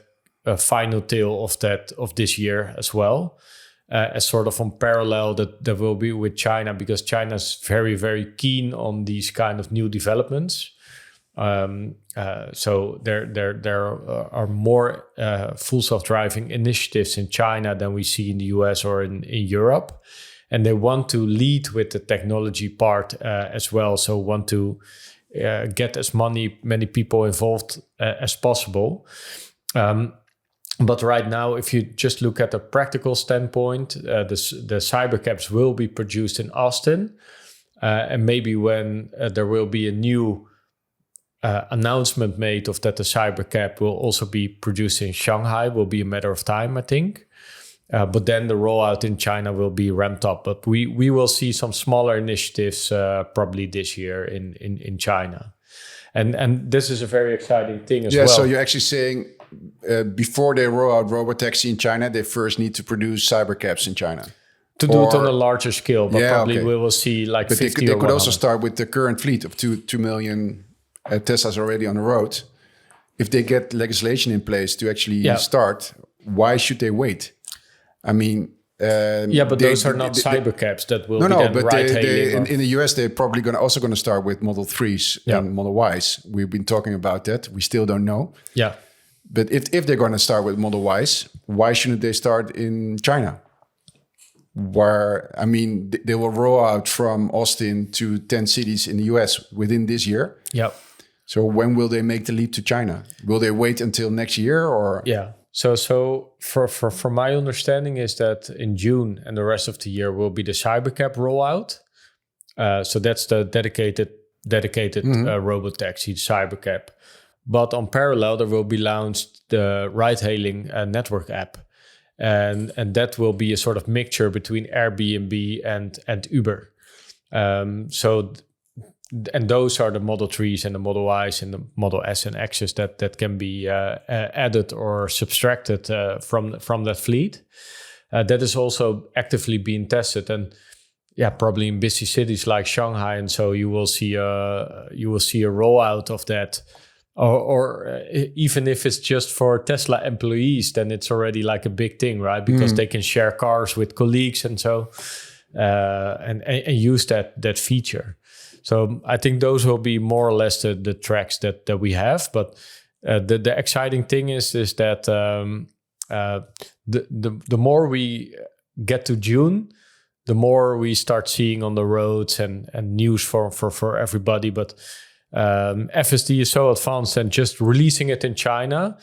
final tail of this year as well, as sort of on parallel that will be with China, because China's very, very keen on these kind of new developments. So there are more full self-driving initiatives in China than we see in the US or in Europe, and they want to lead with the technology part as well. So want to get as many people involved as possible. But right now, if you just look at a practical standpoint, the CyberCabs will be produced in Austin, and maybe when there will be a new announcement made of that the CyberCab will also be produced in Shanghai, will be a matter of time, I think. But then the rollout in China will be ramped up. But we will see some smaller initiatives probably this year in China. And this is a very exciting thing as well. Yeah, so you're actually saying before they roll out RoboTaxi in China, they first need to produce CyberCabs in China. To do it on a larger scale, but probably we will see like but 50 they or could 100. also start with the current fleet of 2 million Teslas already on the road. If they get legislation in place to actually start, why should they wait? I mean, but those are not CyberCabs that will be then ride-hailing. In the US, they're probably also going to start with Model 3s and Model Ys. We've been talking about that. We still don't know. Yeah. But if they're going to start with Model Ys, why shouldn't they start in China? Where, I mean, they will roll out from Austin to 10 cities in the US within this year. Yep. So when will they make the leap to China? Will they wait until next year or? Yeah. So for my understanding is that in June and the rest of the year will be the CyberCab rollout. So that's the dedicated RoboTaxi, CyberCab. But on parallel, there will be launched the ride-hailing network app. And that will be a sort of mixture between Airbnb and Uber. And those are the Model 3s and the Model Ys and the Model S and Xs that can be added or subtracted from that fleet. That is also actively being tested, and probably in busy cities like Shanghai, and so you will see a rollout of that. Or even if it's just for Tesla employees, then it's already like a big thing, right? Because they can share cars with colleagues and so and use that feature. So I think those will be more or less the tracks that we have. But the exciting thing is that the more we get to June, the more we start seeing on the roads and news for everybody. But FSD is so advanced, and just releasing it in China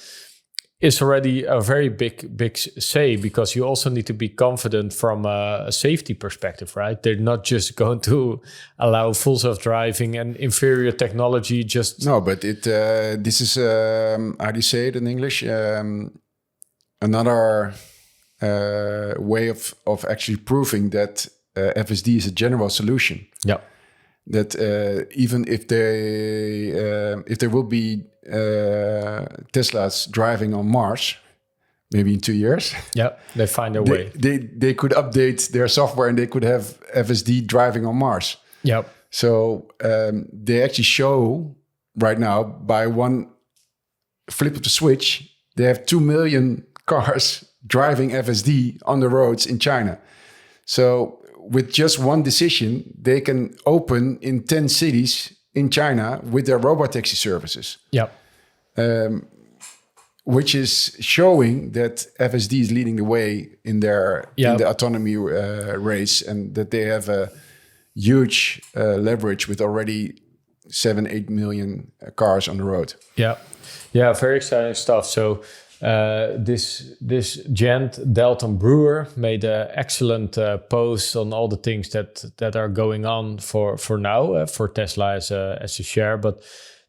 is already a very big say, because you also need to be confident from a safety perspective, right? They're not just going to allow full self-driving and inferior technology. No, but this is how do you say it in English? Another way of actually proving that FSD is a general solution. Yeah. That even if there will be Teslas driving on Mars, maybe in 2 years. Yeah, they find their way. They could update their software and they could have FSD driving on Mars. Yeah. So they actually show right now, by one flip of the switch, they have 2 million cars driving FSD on the roads in China. So with just one decision, they can open in 10 cities in China with their RoboTaxi services. Yeah. Which is showing that FSD is leading the way in the autonomy race, and that they have a huge leverage with already 7-8 million cars on the road. Yeah, very exciting stuff. So this gent, Dalton Brewer, made an excellent post on all the things that are going on for now for Tesla as a share, but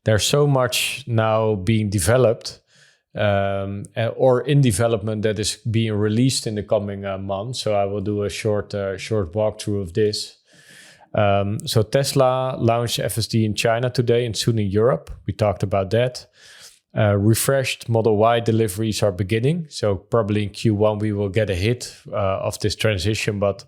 there's so much now being developed or in development that is being released in the coming months. So I will do a short walkthrough of this. So Tesla launched FSD in China today and soon in Europe. We talked about that. Refreshed Model Y deliveries are beginning. So probably in Q1 we will get a hit of this transition, but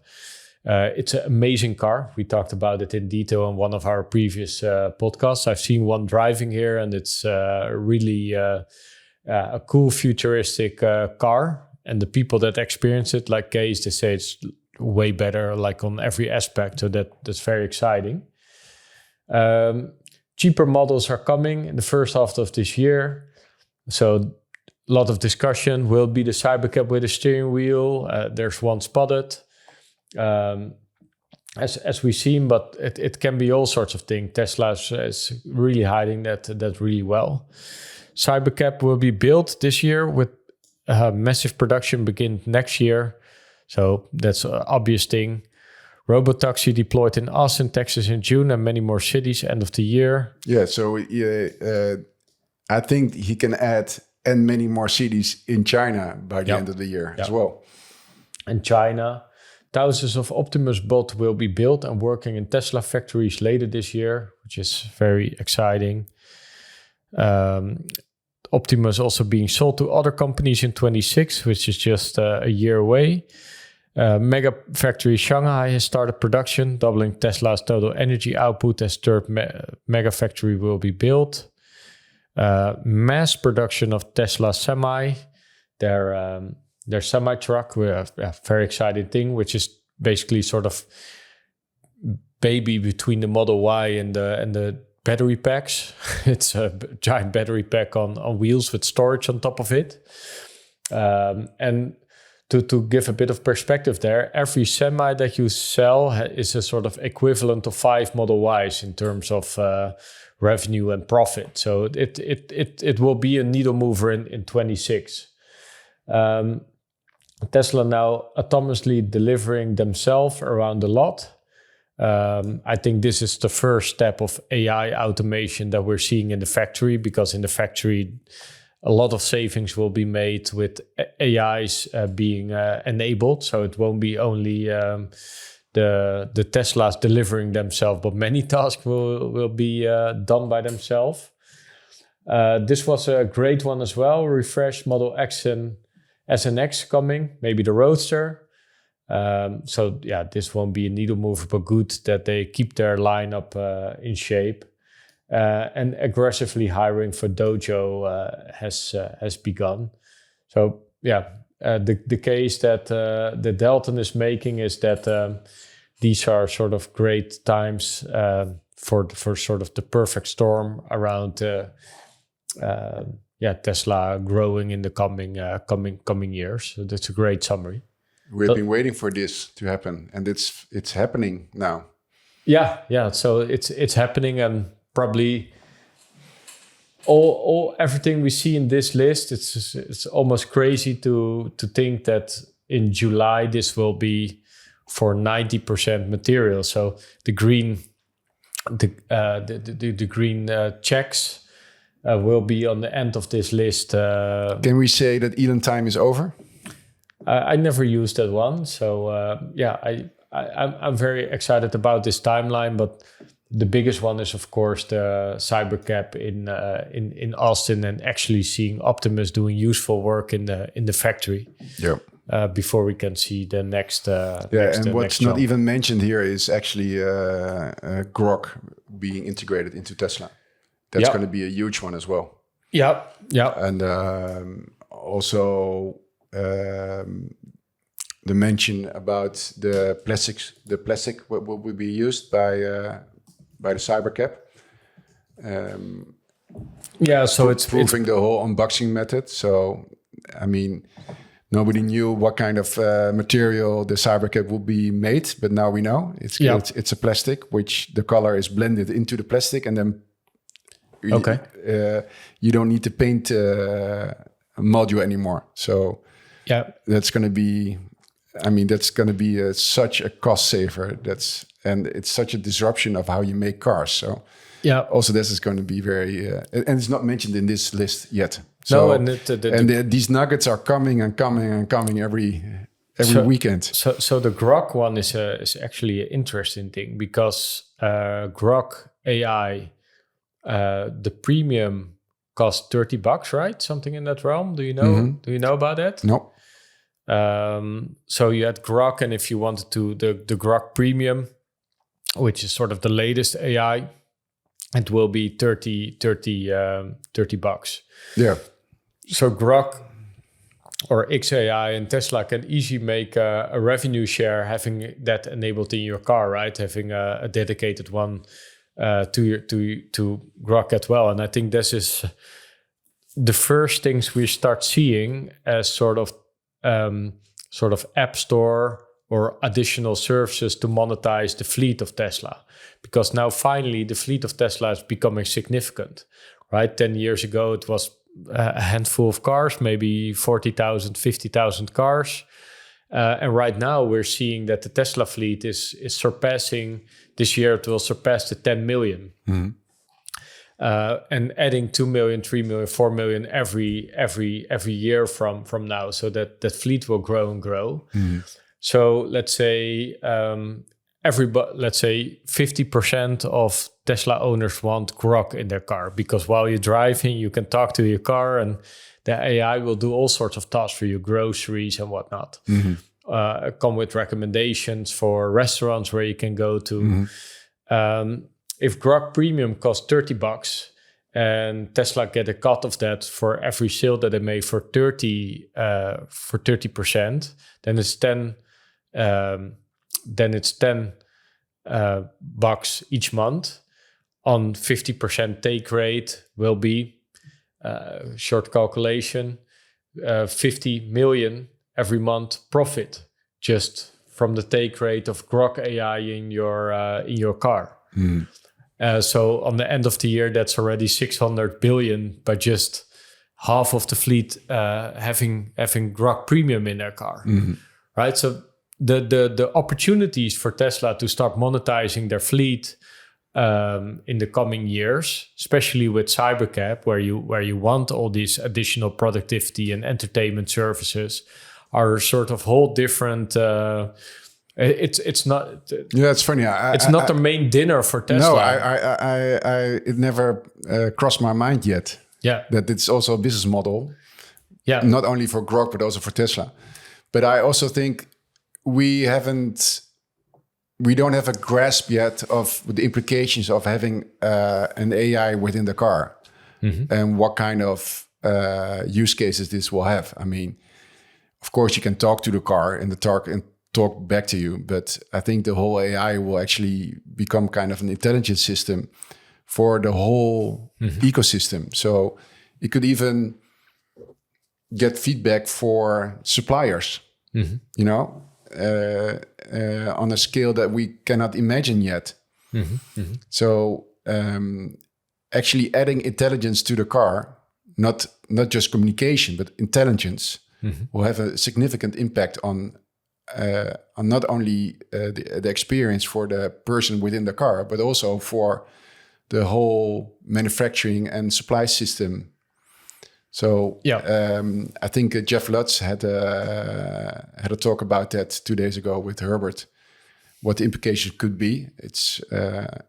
it's an amazing car. We talked about it in detail in one of our previous podcasts. I've seen one driving here, and it's really a cool futuristic car. And the people that experience it, like Kees, they say it's way better, like on every aspect. So that's very exciting. Cheaper models are coming in the first half of this year. So a lot of discussion. Will be the CyberCab with a steering wheel? There's one spotted. As we've seen, but it can be all sorts of things. Tesla is really hiding that really well. CyberCab will be built this year with massive production begin next year. So that's an obvious thing. RoboTaxi deployed in Austin, Texas in June, and many more cities end of the year. Yeah, so I think he can add and many more cities in China by the end of the year as well. In China, thousands of Optimus bots will be built and working in Tesla factories later this year, which is very exciting. Optimus also being sold to other companies in 2026, which is just a year away. Mega factory Shanghai has started production, doubling Tesla's total energy output as third mega factory will be built. Mass production of Tesla Semi, their semi truck, a very exciting thing, which is basically sort of baby between the Model Y and the battery packs. It's a giant battery pack on wheels with storage on top of it. And to give a bit of perspective there, every semi that you sell is a sort of equivalent of 5 Model Ys in terms of revenue and profit. So it will be a needle mover in 26. Tesla now autonomously delivering themselves around the lot. I think this is the first step of AI automation that we're seeing in the factory, because in the factory, a lot of savings will be made with AIs being enabled. So it won't be only the Teslas delivering themselves, but many tasks will be done by themselves. This was a great one as well. Refreshed Model X and S and X coming, maybe the Roadster. So yeah, this won't be a needle mover, but good that they keep their lineup in shape. And aggressively hiring for D.O.G.E has begun. So yeah, the case that the Dalton is making is that these are sort of great times for sort of the perfect storm around Tesla growing in the coming years. So that's a great summary. We've been waiting for this to happen, and it's happening now. Yeah. So it's happening, and probably everything we see in this list, it's almost crazy to think that in July this will be for 90% material. So the green checks will be on the end of this list. Can we say that Elon time is over? I never used that one, so I'm very excited about this timeline. But the biggest one is, of course, the CyberCab in Austin, and actually seeing Optimus doing useful work in the factory. Yeah. Before we can see the next. And what's not even mentioned here is actually Grok being integrated into Tesla. That's going to be a huge one as well. Yeah. And also the mention about the plastic what will be used by the CyberCab. So it's proving the whole unboxing method. So, I mean, nobody knew what kind of material the CyberCab will be made, but now we know. It's a plastic, which the color is blended into the plastic, and then you don't need to paint a module anymore. So that's going to be, such a cost saver. And it's such a disruption of how you make cars. So also this is going to be very, and it's not mentioned in this list yet. So, these nuggets are coming and coming and coming every weekend. So the Grok one is actually an interesting thing, because Grok AI, the premium costs $30, right? Something in that realm. Do you know? Mm-hmm. Do you know about that? No. So you had Grok, and if you wanted to the Grok Premium, which is sort of the latest AI, it will be $30. Yeah. So Grok or XAI and Tesla can easily make a revenue share, having that enabled in your car, right? Having a dedicated one to Grok as well. And I think this is the first things we start seeing as sort of app store or additional services to monetize the fleet of Tesla. Because now finally the fleet of Tesla is becoming significant, right? 10 years ago, it was a handful of cars, maybe 40,000, 50,000 cars. And right now we're seeing that the Tesla fleet is surpassing, this year it will surpass the 10 million. Mm-hmm. And adding 2 million, 3 million, 4 million every year from now. So that fleet will grow and grow. Mm-hmm. So let's say 50% of Tesla owners want Grok in their car, because while you're driving, you can talk to your car and the AI will do all sorts of tasks for you, groceries and whatnot. Mm-hmm. Come with recommendations for restaurants where you can go to. Mm-hmm. If Grok Premium costs $30 and Tesla get a cut of that for every sale that they make for 30%, then it's $10 each month. On 50% take rate will be short calculation, 50 million every month profit just from the take rate of Grok AI in your car. Mm. So on the end of the year, that's already 600 billion by just half of the fleet having Grok Premium in their car, right? So the opportunities for Tesla to start monetizing their fleet in the coming years, especially with CyberCab, where you want all these additional productivity and entertainment services, are sort of whole different. It's not. Yeah, it's funny. It's not the main dinner for Tesla. No, it never crossed my mind yet. Yeah, that it's also a business model. Yeah, not only for Grok but also for Tesla. But I also think we don't have a grasp yet of the implications of having an AI within the car, and what kind of use cases this will have. I mean, of course, you can talk to the car and talk back to you, but I think the whole AI will actually become kind of an intelligence system for the whole ecosystem. So it could even get feedback for suppliers, you know, on a scale that we cannot imagine yet. So, and actually adding intelligence to the car, not just communication, but intelligence, will have a significant impact on not only the experience for the person within the car, but also for the whole manufacturing and supply system. So I think Jeff Lutz had a talk about that 2 days ago with Herbert, what the implication could be. It's I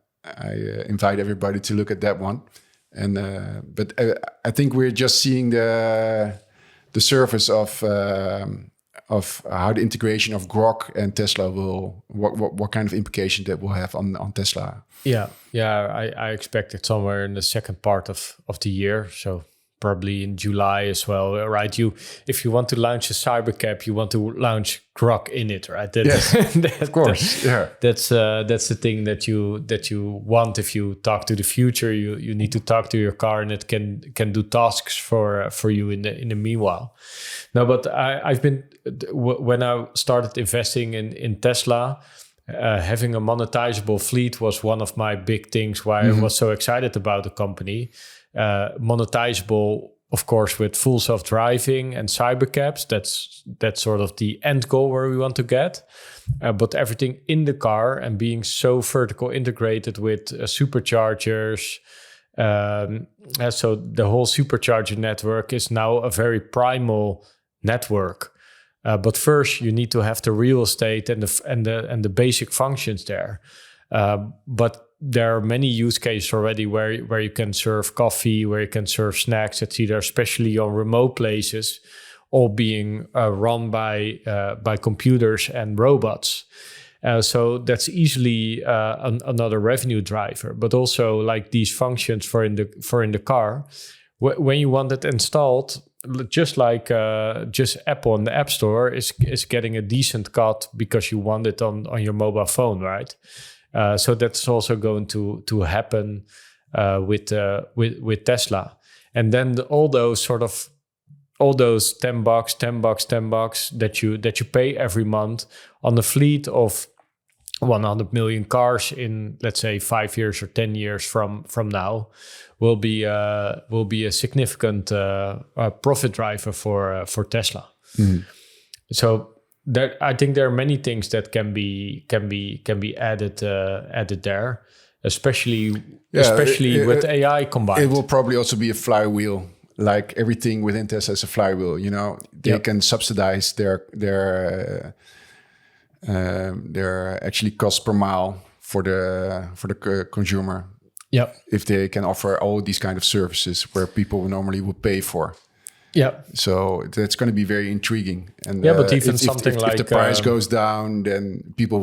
invite everybody to look at that one. And but I think we're just seeing the surface of how the integration of Grok and Tesla will, what kind of implication that will have on Tesla. I expect it somewhere in the second part of the year. So probably in July as well, right? If you want to launch a CyberCab, you want to launch Grok in it, right? Of course. That's the thing that you want. If you talk to the future, you need to talk to your car, and it can do tasks for you in the meanwhile. No, but I've been, when I started investing in Tesla, having a monetizable fleet was one of my big things why I was so excited about the company. Monetizable, of course, with full self-driving and cybercabs. That's sort of the end goal where we want to get. But everything in the car and being so vertical integrated with superchargers. So the whole Supercharger Network is now a very primal network. But first, you need to have the real estate and the basic functions there. But there are many use cases already where you can serve coffee, where you can serve snacks, etc., especially on remote places, all being run by computers and robots. So that's easily another revenue driver. But also like these functions for in the car, when you want it installed, just like just Apple in the App Store is getting a decent cut because you want it on your mobile phone, right? So that's also going to happen with Tesla, and then all those $10 that you pay every month on the fleet of 100 million cars in, let's say, 5 years or 10 years from now, will be a significant profit driver for Tesla. So I think there are many things that can be added there, especially with AI combined. It will probably also be a flywheel, like everything within Tesla is a flywheel. You know, they can subsidize their actually cost per mile for the consumer. Yeah, if they can offer all these kind of services where people normally would pay for. Yeah. So that's going to be very intriguing. And but even if the price goes down, then people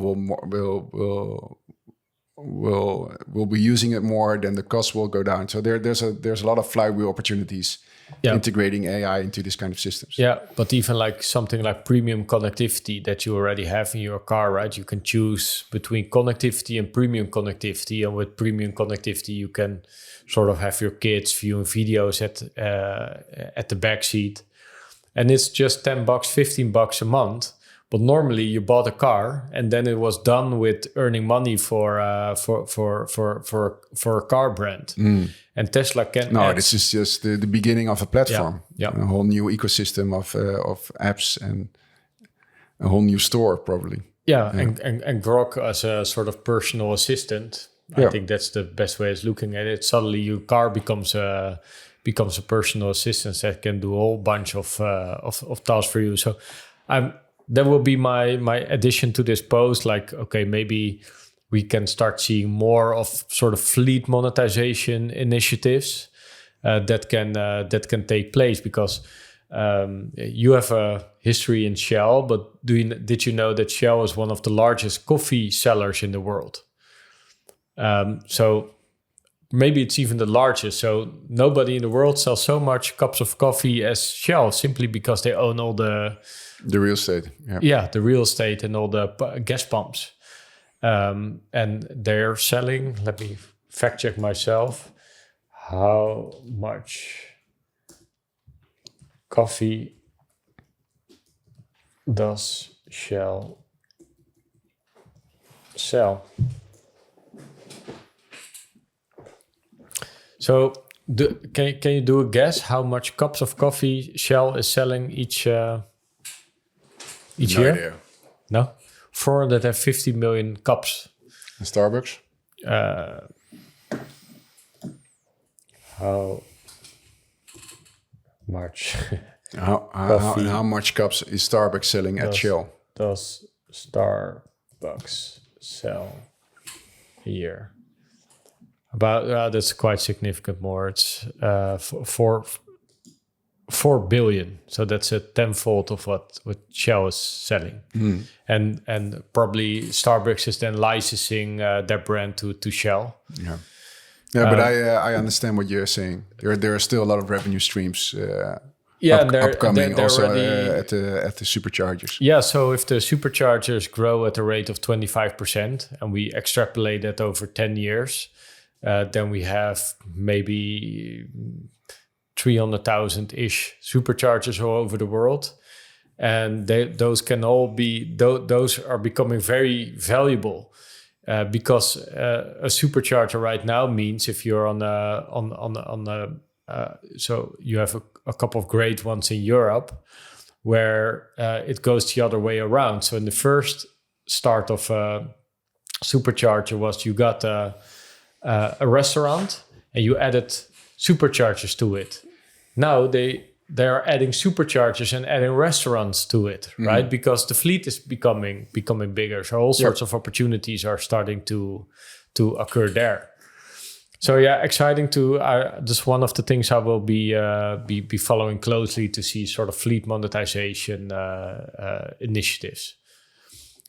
will be using it more. Then the cost will go down. So there's a lot of flywheel opportunities integrating AI into this kind of systems. Yeah, but even like something like premium connectivity that you already have in your car, right? You can choose between connectivity and premium connectivity, and with premium connectivity, you can sort of have your kids viewing videos at the back seat, and it's just $10, $15 a month. But normally you bought a car and then it was done with earning money for a car brand. And Tesla can. No, this is just the beginning of a platform. Yeah. A whole new ecosystem of apps and a whole new store probably. Yeah. And Grok as a sort of personal assistant. I think that's the best way of looking at it. Suddenly your car becomes a personal assistant that can do a whole bunch of tasks for you. So that will be my addition to this post. Like, okay, maybe we can start seeing more of sort of fleet monetization initiatives that can take place, because you have a history in Shell, but did you know that Shell is one of the largest coffee sellers in the world? So maybe it's even the largest. So nobody in the world sells so much cups of coffee as Shell, simply because they own all the real estate. Yeah, the real estate and all the gas pumps. And they're selling, let me fact check myself, how much coffee does Shell sell? So can you do a guess how much cups of coffee Shell is selling each year? Idea. No? 450 million cups. And Starbucks? How much? How much cups is Starbucks selling at Shell? Does Starbucks sell a year? About that's quite significant more. It's 4 billion. So that's a tenfold of what Shell is selling. And probably Starbucks is then licensing their brand to Shell. Yeah, but I understand what you're saying. There are still a lot of revenue streams upcoming they're also already, at the superchargers. Yeah, so if the superchargers grow at a rate of 25% and we extrapolate that over 10 years, then we have maybe 300,000-ish superchargers all over the world. And those are becoming very valuable because a supercharger right now means if you're so you have a couple of great ones in Europe where it goes the other way around. So in the first start of supercharger was you got a restaurant and you added superchargers to it. Now they are adding superchargers and adding restaurants to it, right? Because the fleet is becoming bigger. So all sorts of opportunities are starting to occur there. So yeah, exciting to. Just one of the things I will be following closely to see sort of fleet monetization initiatives.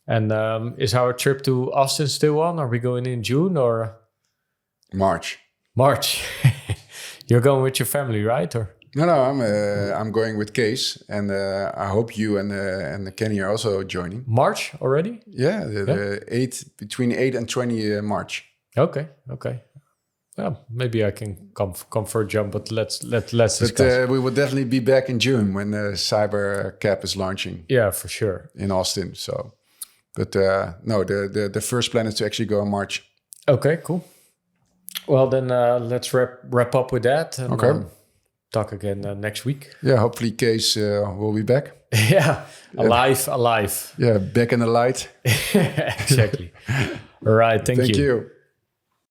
And is our trip to Austin still on? Are we going in June or March? You're going with your family, right? Or no, I'm going with Kees, and I hope you and Kenny are also joining. March already? Yeah, between 8 and 20 March. Okay. Well, maybe I can come for a jump, but let's discuss. But we will definitely be back in June when CyberCab is launching. Yeah, for sure. In Austin. So, but no, the first plan is to actually go in March. Okay, cool. Well, then let's wrap up with that. And, talk again next week. Yeah, hopefully Kees will be back. Yeah, alive. Yeah, back in the light. Exactly. All right, thank you. Thank you.